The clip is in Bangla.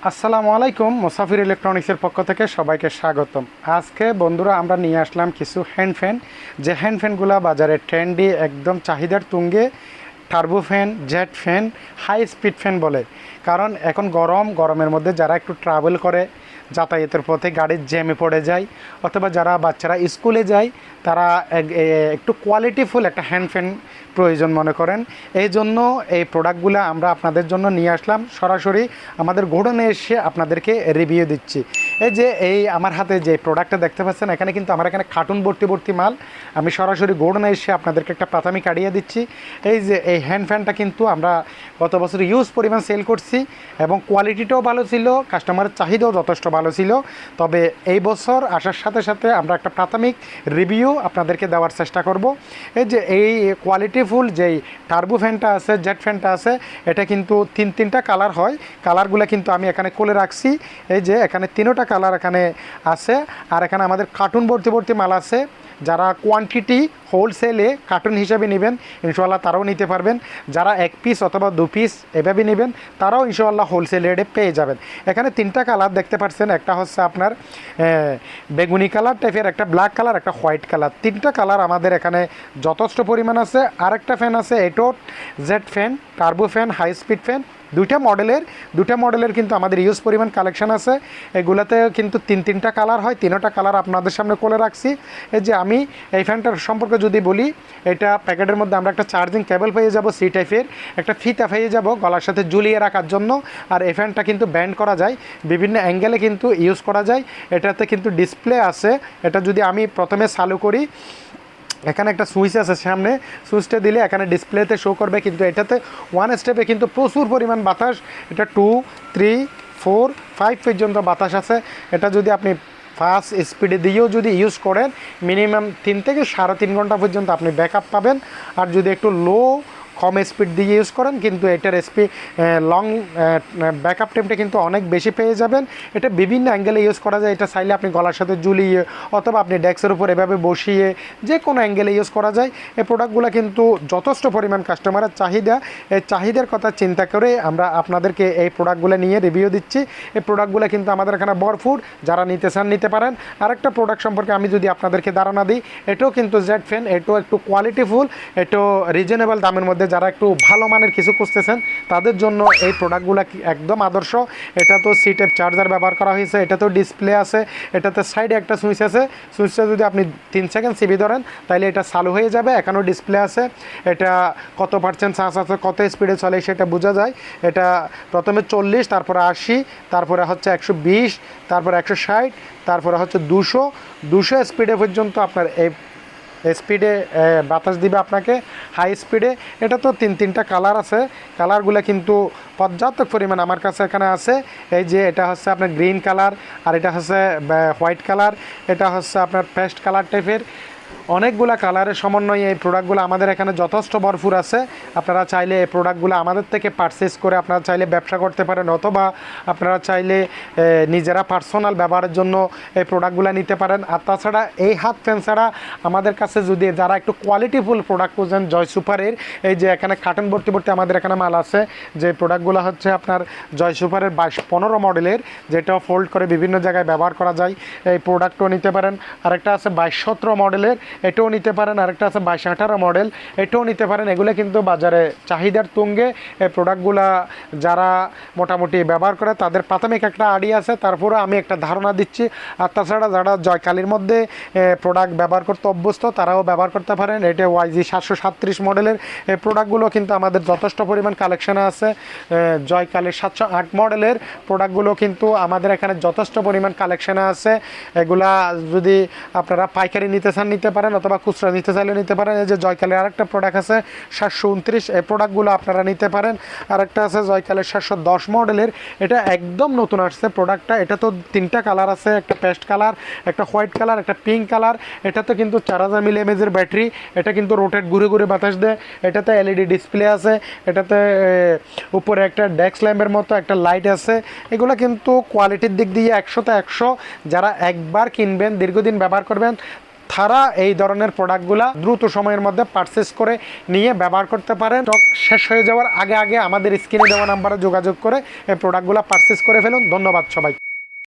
আসসালামু আলাইকুম, মুসাফির ইলেকট্রনিক্সের পক্ষ থেকে সবাইকে স্বাগতম। আজকে বন্ধুরা আমরা নিয়ে আসলাম কিছু হ্যান্ড ফ্যান, যে হ্যান্ড ফ্যানগুলো বাজারে ট্রেন্ডি, একদম চাহিদার তুঙ্গে। Turbo fan, jet fan, high speed fan বলে। কারণ এখন গরমের মধ্যে যারা একটু ট্রাভেল করে, যাতায়াতের পথে গাড়ির জ্যামে পড়ে যায়, অথবা যারা বাচ্চারা স্কুলে যায়, তারা একটু কোয়ালিটিফুল একটা হ্যান্ড ফ্যান প্রয়োজন মনে করেন। এই জন্য এই প্রোডাক্টগুলো আমরা আপনাদের জন্য নিয়ে আসলাম, সরাসরি আমাদের গোডাউনে এসে আপনাদেরকে রিভিউ দিচ্ছি। এই আমার হাতে যে প্রোডাক্টটা দেখতে পাচ্ছেন, এখানে কিন্তু আমার এখানে কার্টুন ভর্তি মাল। আমি সরাসরি গোডাউনে এসে আপনাদেরকে একটা প্রাথমিক আইডিয়া দিচ্ছি। এই হ্যান্ড ফ্যানটা কিন্তু আমরা গত বছর ইউজ পরিমাণ সেল করছি, এবং কোয়ালিটিটাও ভালো ছিল, কাস্টমারের চাহিদাও যথেষ্ট ভালো ছিল। তবে এই বছর আসার সাথে সাথে আমরা একটা প্রাথমিক রিভিউ আপনাদেরকে দেওয়ার চেষ্টা করব। এই কোয়ালিটিফুল যেই টার্বো ফ্যানটা আছে, জেট ফ্যানটা আছে, এটা কিন্তু তিনটা কালার হয়। কালারগুলো কিন্তু আমি এখানে কোলে রাখছি। এখানে তিনোটা কালার এখানে আছে, আর এখানে আমাদের কার্টুন ভর্তি মাল আছে। যারা কোয়ান্টিটি হোলসেলে কার্টুন হিসাবে নেবেন, ইনশাআল্লাহ তারাও নিতে পারবেন। যারা এক পিস অথবা দু পিস এভাবে নেবেন, তারাও ইনশাআল্লাহ হোলসেল রেটে পেয়ে যাবেন। এখানে তিনটা কালার দেখতে পাচ্ছেন, একটা হচ্ছে আপনার বেগুনি কালার টাইপের, একটা ব্ল্যাক কালার, একটা হোয়াইট কালার। তিনটা কালার আমাদের এখানে যথেষ্ট পরিমাণ আছে। আরেকটা ফ্যান আছে, এটাও jet fan, turbo fan, high speed fan. দুটা মডেলের কিন্তু আমাদের ইউজ পরিমাণ কালেকশন আছে। এগুলাতে কিন্তু তিনটা কালার হয়, তিনোটা কালার আপনাদের সামনে কোলে রাখছি। আমি এই ফ্যানটার সম্পর্কে যদি বলি, এটা প্যাকেটের মধ্যে আমরা একটা চার্জিং কেবল পেয়ে যাব, সি টাইপের একটা ফিতা পেয়ে যাব গলার সাথে ঝুলিয়ে রাখার জন্য। আর এই ফ্যানটা কিন্তু ব্যান্ড করা যায়, বিভিন্ন অ্যাঙ্গেলে কিন্তু ইউজ করা যায়। এটাতে কিন্তু ডিসপ্লে আছে। এটা যদি আমি প্রথমে চালু করি, এখানে একটা সুইচ আছে সামনে, সুইচটা দিলে এখানে ডিসপ্লেতে শো করবে। কিন্তু এটাতে ওয়ান স্টেপে কিন্তু প্রচুর পরিমাণ বাতাস, এটা 2, 3, 4, 5 পর্যন্ত বাতাস আছে। এটা যদি আপনি ফাস্ট স্পিডে দিয়েও যদি ইউজ করেন, মিনিমাম 3 থেকে 3.5 ঘন্টা পর্যন্ত আপনি ব্যাকআপ পাবেন। আর যদি একটু কম স্পিড দিয়ে ইউজ করেন, কিন্তু এটার লং ব্যাকআপ টাইমটা কিন্তু অনেক বেশি পেয়ে যাবেন। এটা বিভিন্ন অ্যাঙ্গেলে ইউজ করা যায়। এটা চাইলে আপনি গলার সাথে ঝুলিয়ে, অথবা আপনি ডেস্কের উপর এভাবে বসিয়ে, যে কোনো অ্যাঙ্গেলে ইউজ করা যায়। এই প্রোডাক্টগুলো কিন্তু যথেষ্ট পরিমাণ কাস্টমারের চাহিদা। এই চাহিদার কথা চিন্তা করে আমরা আপনাদেরকে এই প্রোডাক্টগুলো নিয়ে রিভিউ দিচ্ছি। এই প্রোডাক্টগুলো কিন্তু আমাদের এখানে ভরপুর, যারা নিতে চান নিতে পারেন। আরেকটা প্রোডাক্ট সম্পর্কে আমি যদি আপনাদেরকে ধারণা দিই, এটাও কিন্তু জেড ফ্যান, এটাও একটু কোয়ালিটিফুল, এটাও রিজনেবল দামের মধ্যে। যারা একটু ভালো মানের কিছু খুঁজতেছেন, তাদের জন্য এই প্রোডাক্টগুলো একদম আদর্শ। এটা তো সি টাইপ চার্জার ব্যবহার করা হয়েছে, এটা তো ডিসপ্লে আছে, এটাতে সাইডে একটা সুইচ আছে। সুইচটা যদি আপনি 3 সেকেন্ড চিপে ধরেন, তাহলে এটা চালু হয়ে যাবে। এখানেও ডিসপ্লে আছে, এটা কত পার্সেন্ট চার্জ আছে, কত স্পিডে চলে সেটা বোঝা যায়। এটা প্রথমে 40, তারপরে 80, তারপরে হচ্ছে 120, তারপরে 160, তারপরে হচ্ছে 200 স্পিডে পর্যন্ত আপনার এই স্পিডে বাতাস দিবে আপনাকে, হাই স্পিডে। এটা তো তিনটা কালার আছে। কালারগুলো কিন্তু পর্যাপ্ত পরিমাণ আমার কাছে এখানে আছে। এটা হচ্ছে আপনার গ্রিন কালার, আর এটা হচ্ছে হোয়াইট কালার, এটা হচ্ছে আপনার পেস্ট কালার টাইপের। অনেকগুলো কালারের সমন্বয়ে এই প্রোডাক্টগুলো আমাদের এখানে যথেষ্ট ভরপুর আছে। আপনারা চাইলে এই প্রোডাক্টগুলো আমাদের থেকে পারচেস করে আপনারা চাইলে ব্যবসা করতে পারেন, অথবা আপনারা চাইলে নিজেরা পার্সোনাল ব্যবহারের জন্য এই প্রোডাক্টগুলো নিতে পারেন। আর তাছাড়া এই হাত ফ্যান ছাড়া আমাদের কাছে যদি যারা একটু কোয়ালিটিফুল প্রোডাক্ট খুঁজেন, জয় সুপারের এখানে কার্টন ভর্তি আমাদের এখানে মাল আছে। যে প্রোডাক্টগুলো হচ্ছে আপনার জয় সুপারের 22-15 মডেলের, যেটা ফোল্ড করে বিভিন্ন জায়গায় ব্যবহার করা যায়, এই প্রোডাক্টও নিতে পারেন। আরেকটা আছে 22-17 মডেলের, এটাও নিতে পারেন। আরেকটা আছে 22-18 মডেল, এটাও নিতে পারেন। এগুলো কিন্তু বাজারে চাহিদার তুঙ্গে। এই প্রোডাক্টগুলা যারা মোটামুটি ব্যবহার করে, তাদের প্রাথমিক একটা আইডিয়া আছে, তারপরে আমি একটা ধারণা দিচ্ছি। আর তাছাড়া যারা জয়কালির মধ্যে প্রোডাক্ট ব্যবহার করতে অভ্যস্ত, তারাও ব্যবহার করতে পারেন। এটা YG 737 মডেলের এই প্রোডাক্টগুলো কিন্তু আমাদের যথেষ্ট পরিমাণ কালেকশানে আছে। জয়কালির 708 মডেলের প্রোডাক্টগুলো কিন্তু আমাদের এখানে যথেষ্ট পরিমাণ কালেকশানে আছে। এগুলা যদি আপনারা পাইকারি নিতে চান নিতে পারেন, অথবা খুচরা নিতে চাইলে নিতে পারেন। জয়কালের আরেকটা প্রোডাক্ট আছে 729, এই প্রোডাক্টগুলো আপনারা নিতে পারেন। আরেকটা আছে জয়কালের 710 মডেলের, এটা একদম নতুন আসছে প্রোডাক্টটা। এটা তো তিনটা কালার আছে, একটা পেস্ট কালার, একটা হোয়াইট কালার, একটা পিঙ্ক কালার। এটাতে কিন্তু 4000 mAh ব্যাটারি, এটা কিন্তু রোটেট ঘুরে বাতাস দেয়। এটাতে LED ডিসপ্লে আছে, এটাতে উপরে একটা ডেস্ক ল্যাম্পের মতো একটা লাইট আছে। এগুলো কিন্তু কোয়ালিটির দিক দিয়ে 100তে 100। যারা একবার কিনবেন, দীর্ঘদিন ব্যবহার করবেন, তারা এই ধরনের প্রোডাক্টগুলা দ্রুত সময়ের মধ্যে পারচেস করে নিয়ে ব্যবহার করতে পারেন। স্টক শেষ হয়ে যাওয়ার আগে আগে আমাদের স্ক্রিনে দেওয়া নাম্বারে যোগাযোগ করে এই প্রোডাক্টগুলো পারচেস করে ফেলুন। ধন্যবাদ সবাই।